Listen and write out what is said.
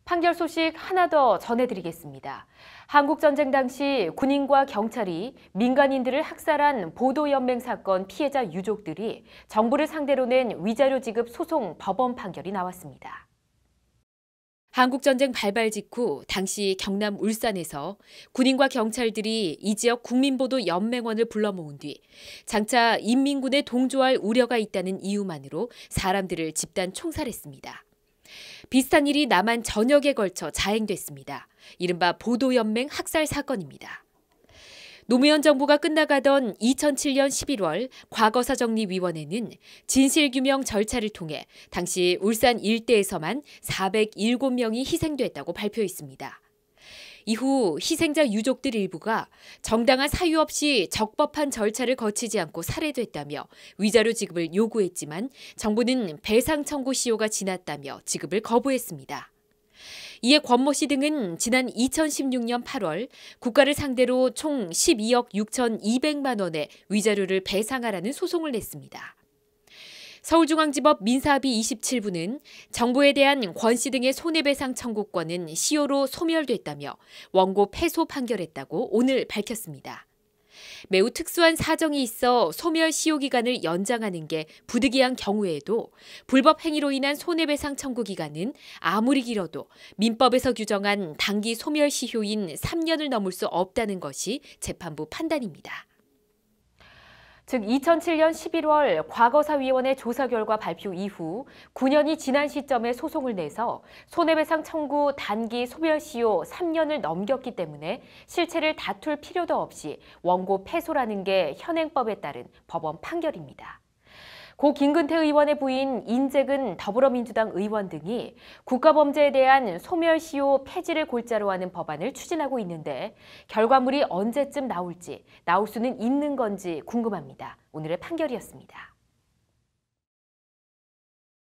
판결 소식 하나 더 전해드리겠습니다. 한국전쟁 당시 군인과 경찰이 민간인들을 학살한 보도연맹 사건 피해자 유족들이 정부를 상대로 낸 위자료 지급 소송 법원 판결이 나왔습니다. 한국전쟁 발발 직후 당시 경남 울산에서 군인과 경찰들이 이 지역 국민보도연맹원을 불러 모은 뒤 장차 인민군에 동조할 우려가 있다는 이유만으로 사람들을 집단 총살했습니다. 비슷한 일이 남한 전역에 걸쳐 자행됐습니다. 이른바 보도연맹 학살 사건입니다. 노무현 정부가 끝나가던 2007년 11월 과거사정리위원회는 진실규명 절차를 통해 당시 울산 일대에서만 407명이 희생됐다고 발표했습니다. 이후 희생자 유족들 일부가 정당한 사유 없이 적법한 절차를 거치지 않고 살해됐다며 위자료 지급을 요구했지만 정부는 배상 청구 시효가 지났다며 지급을 거부했습니다. 이에 권모 씨 등은 지난 2016년 8월 국가를 상대로 총 12억 6,200만 원의 위자료를 배상하라는 소송을 냈습니다. 서울중앙지법 민사합의 27부는 정부에 대한 권 씨 등의 손해배상 청구권은 시효로 소멸됐다며 원고 패소 판결했다고 오늘 밝혔습니다. 매우 특수한 사정이 있어 소멸 시효 기간을 연장하는 게 부득이한 경우에도 불법 행위로 인한 손해배상 청구 기간은 아무리 길어도 민법에서 규정한 단기 소멸 시효인 3년을 넘을 수 없다는 것이 재판부 판단입니다. 즉 2007년 11월 과거사위원회 조사 결과 발표 이후 9년이 지난 시점에 소송을 내서 손해배상 청구 단기 소멸시효 3년을 넘겼기 때문에 실체를 다툴 필요도 없이 원고 패소라는 게 현행법에 따른 법원 판결입니다. 고 김근태 의원의 부인 인재근 더불어민주당 의원 등이 국가범죄에 대한 소멸시효 폐지를 골자로 하는 법안을 추진하고 있는데 결과물이 언제쯤 나올지, 나올 수는 있는 건지 궁금합니다. 오늘의 판결이었습니다.